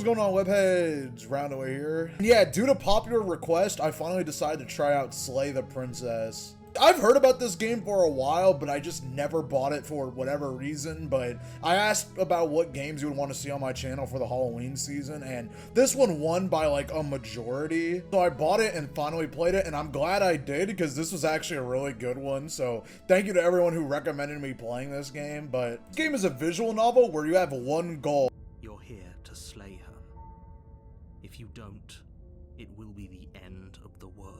What's going on, webheads? Roundaway here. And yeah, due to popular request, I finally decided to try out Slay the Princess. I've heard about this game for a while, but I just never bought it for whatever reason. But I asked about what games you would want to see on my channel for the Halloween season, and this one won by like a majority. So I bought it and finally played it, and I'm glad I did because this was actually a really good one. So thank you to everyone who recommended me playing this game. But this game is a visual novel where you have one goal. You're here to slay her. If you don't, it will be the end of the world.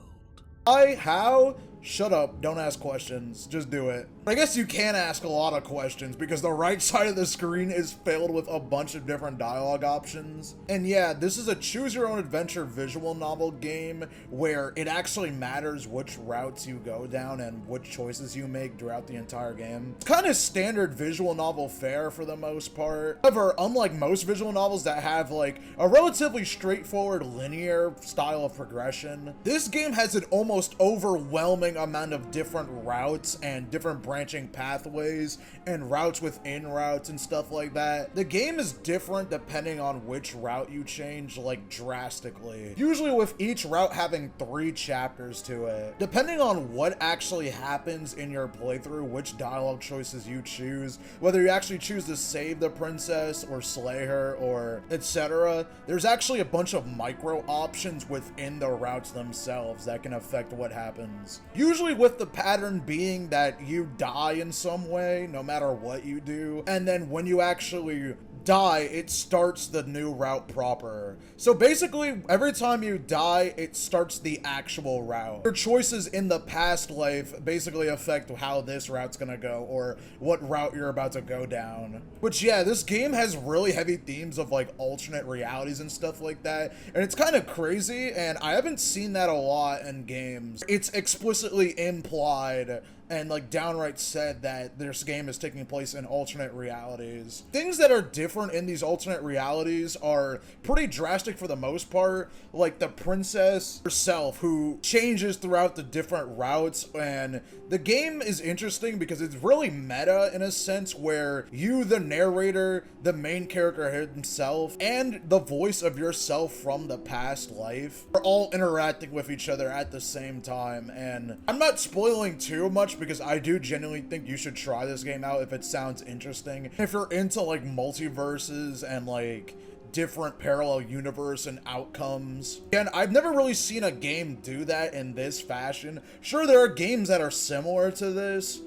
How? Shut up, don't ask questions, just do it. I guess you can ask a lot of questions because the right side of the screen is filled with a bunch of different dialogue options. And yeah, this is a choose your own adventure visual novel game where it actually matters which routes you go down and which choices you make throughout the entire game. It's kind of standard visual novel fare for the most part. However, unlike most visual novels that have like a relatively straightforward linear style of progression, this game has an almost overwhelming amount of different routes and different branching pathways and routes within routes and stuff like that. The game is different depending on which route you change, like drastically. Usually with each route having 3 chapters to it. Depending on what actually happens in your playthrough, which dialogue choices you choose, whether you actually choose to save the princess or slay her or etc., there's actually a bunch of micro options within the routes themselves that can affect what happens. Usually with the pattern being that you die in some way, no matter what you do, and then when you actually die, it starts the new route proper. So basically, every time you die, it starts the actual route. Your choices in the past life basically affect how this route's gonna go, or what route you're about to go down. Which yeah, this game has really heavy themes of like alternate realities and stuff like that, and it's kind of crazy, and I haven't seen that a lot in games. It's explicitly implied and like downright said that this game is taking place in alternate realities. Things that are different in these alternate realities are pretty drastic for the most part, like the princess herself, who changes throughout the different routes. And the game is interesting because it's really meta in a sense where you, the narrator, the main character himself, and the voice of yourself from the past life are all interacting with each other at the same time. And I'm not spoiling too much because I do genuinely think you should try this game out if it sounds interesting. If you're into like multiverses and like different parallel universe and outcomes. And I've never really seen a game do that in this fashion. Sure, there are games that are similar to this,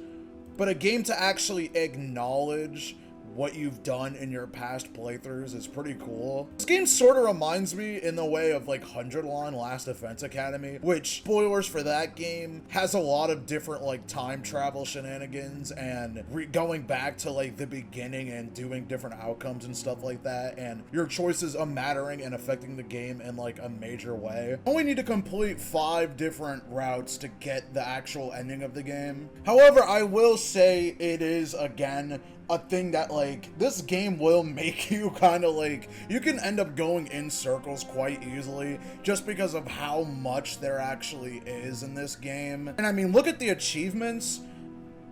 but a game to actually acknowledge what you've done in your past playthroughs is pretty cool. This game sort of reminds me in the way of like 100 Line Last Defense Academy, which, spoilers for that game, has a lot of different like time travel shenanigans and going back to like the beginning and doing different outcomes and stuff like that, and your choices are mattering and affecting the game in like a major way. Only need to complete 5 different routes to get the actual ending of the game. However, I will say it is, again, a thing that like this game will make you kind of like, you can end up going in circles quite easily just because of how much there actually is in this game. And I mean, look at the achievements.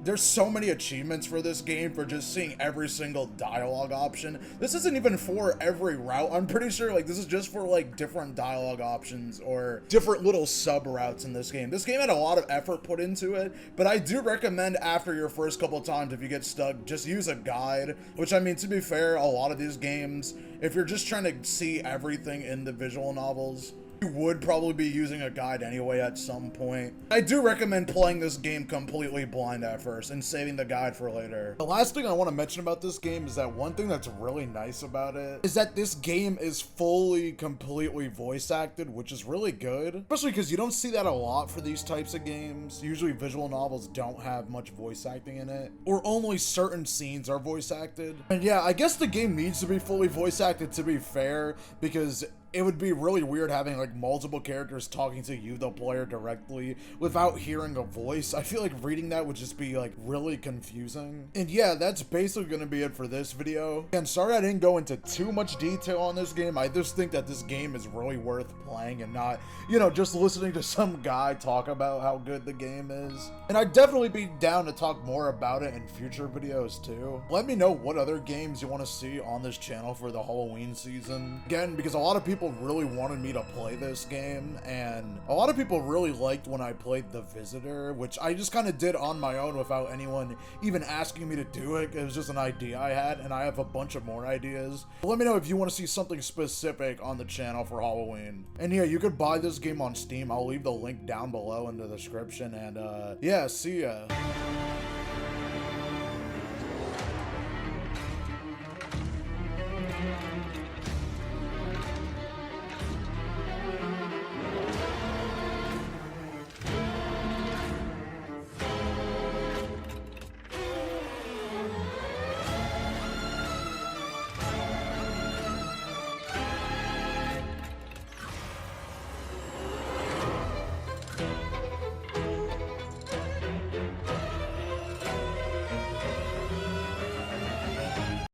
There's so many achievements for this game for just seeing every single dialogue option. This isn't even for every route. I'm pretty sure like this is just for like different dialogue options or different little sub routes in this game. This game had a lot of effort put into it, but I do recommend after your first couple times, if you get stuck, just use a guide, which I mean, to be fair, a lot of these games, if you're just trying to see everything in the visual novels, you would probably be using a guide anyway at some point. I do recommend playing this game completely blind at first and saving the guide for later. The last thing I want to mention about this game is that one thing that's really nice about it is that this game is fully, completely voice acted, which is really good. Especially because you don't see that a lot for these types of games. Usually visual novels don't have much voice acting in it, or only certain scenes are voice acted. And yeah, I guess the game needs to be fully voice acted, to be fair, because it would be really weird having like multiple characters talking to you, the player, directly without hearing a voice. I feel like reading that would just be like really confusing. And yeah, that's basically gonna be it for this video. And sorry I didn't go into too much detail on this game. I just think that this game is really worth playing and not, you know, just listening to some guy talk about how good the game is. And I'd definitely be down to talk more about it in future videos too. Let me know what other games you want to see on this channel for the Halloween season. Again, because a lot of people really wanted me to play this game, and a lot of people really liked when I played The Visitor, which I just kind of did on my own without anyone even asking me to do it. It was just an idea I had, and I have a bunch of more ideas. But let me know if you want to see something specific on the channel for Halloween. And yeah, you could buy this game on Steam. I'll leave the link down below in the description, and yeah, see ya.